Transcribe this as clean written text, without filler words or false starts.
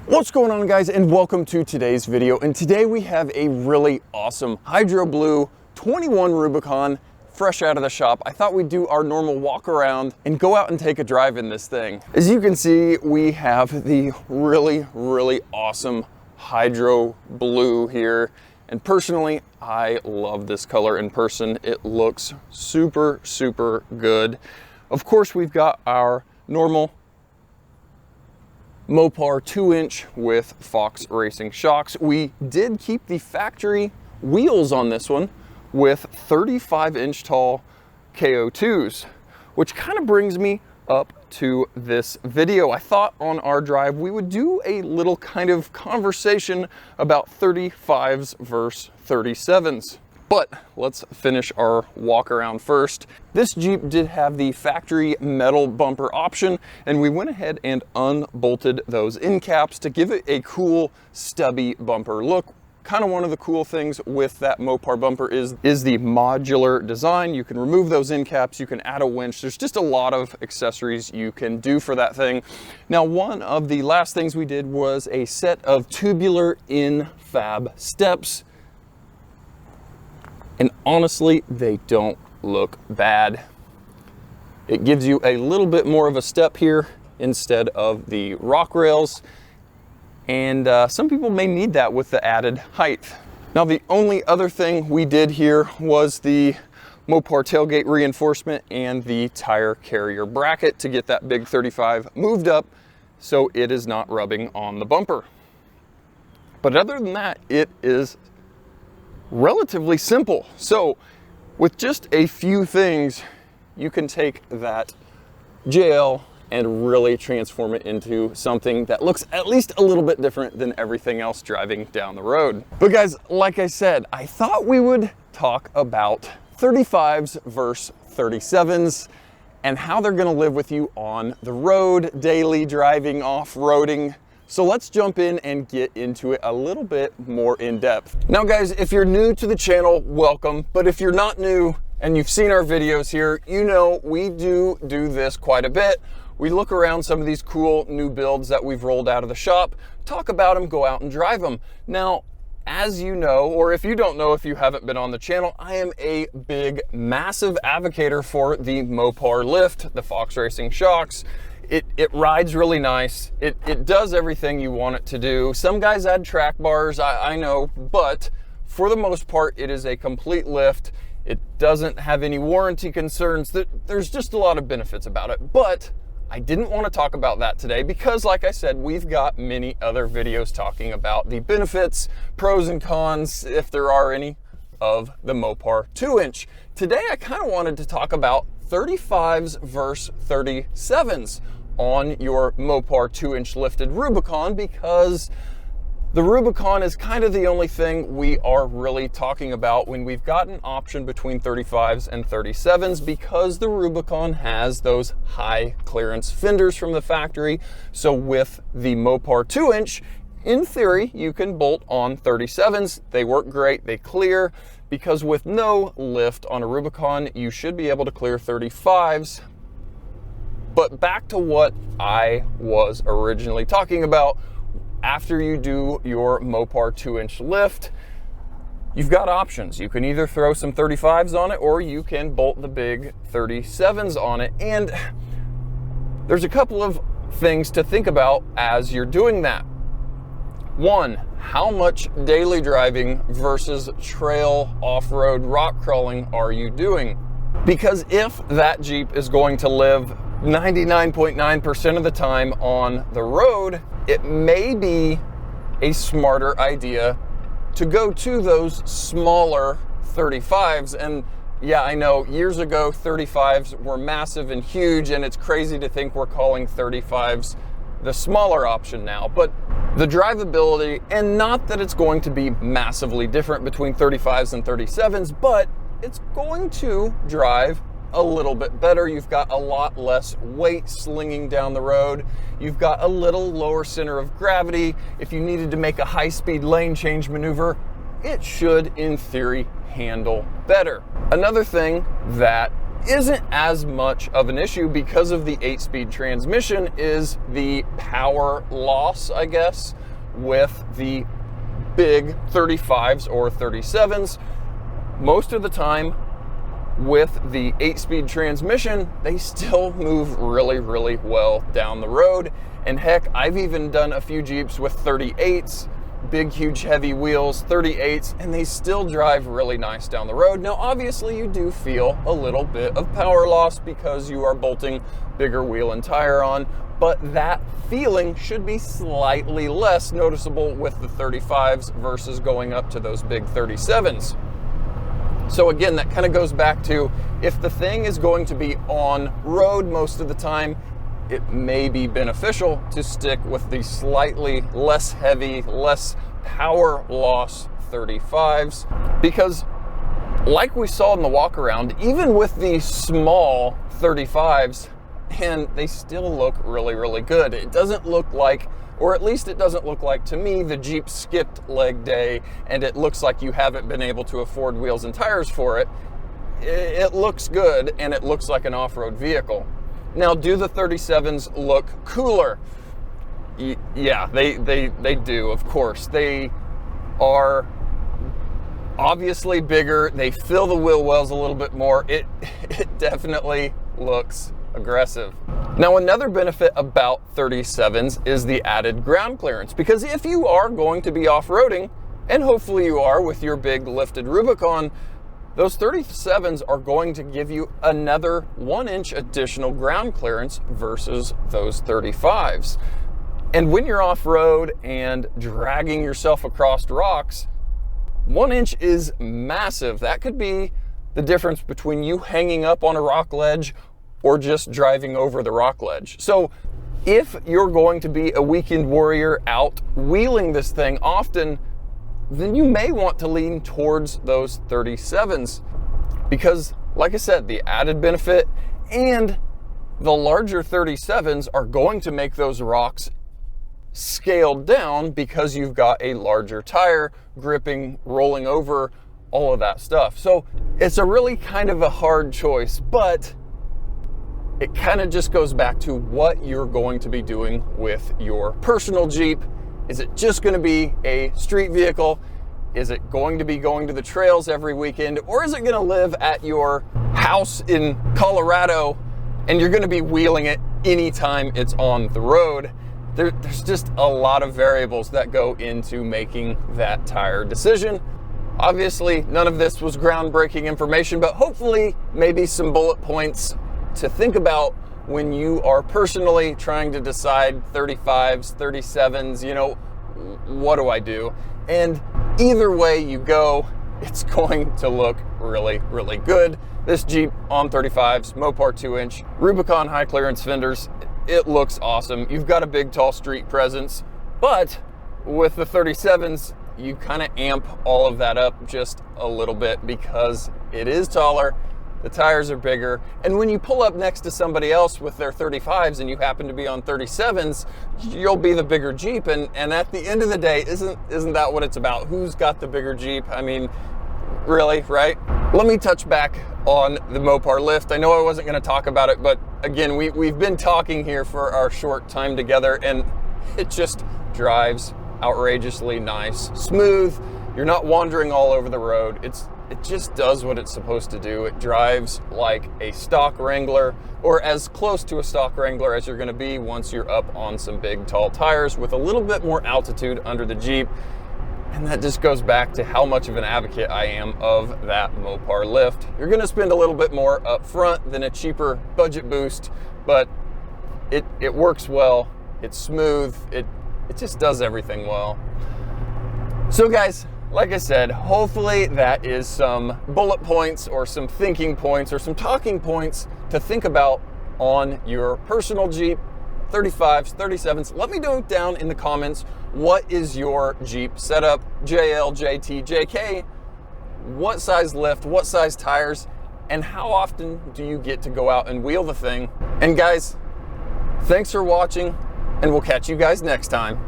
What's going on, guys, and welcome to today's video. And today we have a really awesome Hydro Blue 21 Rubicon fresh out of the shop. I thought we'd do our normal walk around and go out and take a drive in this thing. As you can see, we have the really awesome Hydro Blue here. And personally, I love this color in person. It looks super good. Of course, we've got our normal Mopar 2-inch with Fox Racing shocks. We did keep the factory wheels on this one with 35-inch tall KO2s, which kind of brings me up to this video. I thought on our drive we would do a little kind of conversation about 35's versus 37's. But let's finish our walk around first. This Jeep did have the factory metal bumper option, and we went ahead and unbolted those end caps to give it a cool stubby bumper look. Kind of one of the cool things with that Mopar bumper is the modular design. You can remove those end caps, you can add a winch. There's just a lot of accessories you can do for that thing. Now, one of the last things we did was a set of tubular in-fab steps. And honestly, they don't look bad. It gives you a little bit more of a step here instead of the rock rails. And some people may need that with the added height. Now, the only other thing we did here was the Mopar tailgate reinforcement and the tire carrier bracket to get that big 35 moved up so it is not rubbing on the bumper. But other than that, it is relatively simple. So with just a few things, you can take that JL and really transform it into something that looks at least a little bit different than everything else driving down the road. But guys, like I said, I thought we would talk about 35's versus 37's and how they're gonna live with you on the road, daily driving, off-roading. So let's jump in and get into it a little bit more in depth. Now guys, if you're new to the channel, welcome. But if you're not new and you've seen our videos here, you know we do this quite a bit. We look around some of these cool new builds that we've rolled out of the shop, talk about them, go out and drive them. Now, as you know, or if you don't know, if you haven't been on the channel, I am a big, massive advocator for the Mopar lift, the Fox Racing shocks. It rides really nice. It does everything you want it to do. Some guys add track bars, I know, but for the most part, it is a complete lift. It doesn't have any warranty concerns. There's just a lot of benefits about it, but I didn't want to talk about that today because, like I said, we've got many other videos talking about the benefits, pros and cons, if there are any, of the Mopar 2-inch. Today, I kind of wanted to talk about 35's versus 37's on your Mopar 2-inch lifted Rubicon, because the Rubicon is kind of the only thing we are really talking about when we've got an option between 35's and 37's, because the Rubicon has those high clearance fenders from the factory. So with the Mopar 2-inch, in theory, you can bolt on 37's. They work great, they clear, because with no lift on a Rubicon, you should be able to clear 35's. But back to what I was originally talking about. After you do your Mopar 2-inch lift, you've got options. You can either throw some 35's on it, or you can bolt the big 37's on it. And there's a couple of things to think about as you're doing that. One, how much daily driving versus trail, off-road, rock crawling are you doing? Because if that Jeep is going to live 99.9% of the time on the road, it may be a smarter idea to go to those smaller 35's. And yeah, I know years ago 35's were massive and huge, and it's crazy to think we're calling 35's the smaller option now. But the drivability, and not that it's going to be massively different between 35's and 37's, but it's going to drive a little bit better. You've got a lot less weight slinging down the road. You've got a little lower center of gravity. If you needed to make a high-speed lane change maneuver, it should, in theory, handle better. Another thing that isn't as much of an issue because of the 8-speed transmission is the power loss, I guess, with the big 35s or 37s. Most of the time with the 8-speed transmission, they still move really, really well down the road. And heck, I've even done a few Jeeps with 38s, big, huge, heavy wheels, 38s, and they still drive really nice down the road. Now, obviously, you do feel a little bit of power loss because you are bolting bigger wheel and tire on, but that feeling should be slightly less noticeable with the 35s versus going up to those big 37s. So again, that kind of goes back to, if the thing is going to be on road most of the time, it may be beneficial to stick with the slightly less heavy, less power loss 35s, because like we saw in the walk around, even with the small 35s, and they still look really, really good. It doesn't look like, or at least it doesn't look like to me, the Jeep skipped leg day and it looks like you haven't been able to afford wheels and tires for it. It looks good and it looks like an off-road vehicle. Now, do the 37s look cooler? Yeah, they do, of course. They are obviously bigger. They fill the wheel wells a little bit more. It definitely looks aggressive. Now, another benefit about 37s is the added ground clearance, because if you are going to be off-roading, and hopefully you are with your big lifted Rubicon, those 37s are going to give you another 1-inch additional ground clearance versus those 35s. And when you're off-road and dragging yourself across rocks, 1 inch is massive. That could be the difference between you hanging up on a rock ledge or just driving over the rock ledge. So if you're going to be a weekend warrior out wheeling this thing often, then you may want to lean towards those 37s, because like I said, the added benefit and the larger 37s are going to make those rocks scaled down because you've got a larger tire gripping, rolling over, all of that stuff. So it's a really kind of a hard choice, but it kind of just goes back to what you're going to be doing with your personal Jeep. Is it just going to be a street vehicle? Is it going to be going to the trails every weekend? Or is it going to live at your house in Colorado and you're going to be wheeling it anytime it's on the road? There's just a lot of variables that go into making that tire decision. Obviously, none of this was groundbreaking information, but hopefully maybe some bullet points to think about when you are personally trying to decide 35s, 37s, you know, what do I do? And either way you go, it's going to look really, really good. This Jeep on 35s, Mopar 2-inch, Rubicon high clearance fenders, it looks awesome. You've got a big, tall street presence, but with the 37s, you kind of amp all of that up just a little bit because it is taller, the tires are bigger, and when you pull up next to somebody else with their 35s and you happen to be on 37s, you'll be the bigger Jeep, and at the end of the day, isn't that what it's about? Who's got the bigger Jeep? I mean, really, right? Let me touch back on the Mopar lift. I know I wasn't going to talk about it, but again, we've been talking here for our short time together, and it just drives outrageously nice, smooth. You're not wandering all over the road. It just does what it's supposed to do. It drives like a stock Wrangler, or as close to a stock Wrangler as you're going to be once you're up on some big tall tires with a little bit more altitude under the Jeep. And that just goes back to how much of an advocate I am of that Mopar lift. You're going to spend a little bit more up front than a cheaper budget boost, but it works well. It's smooth. It just does everything well. So guys, like I said, hopefully that is some bullet points or some thinking points or some talking points to think about on your personal Jeep, 35s, 37s. Let me know down in the comments, what is your Jeep setup? JL, JT, JK, what size lift, what size tires, and how often do you get to go out and wheel the thing? And guys, thanks for watching, and we'll catch you guys next time.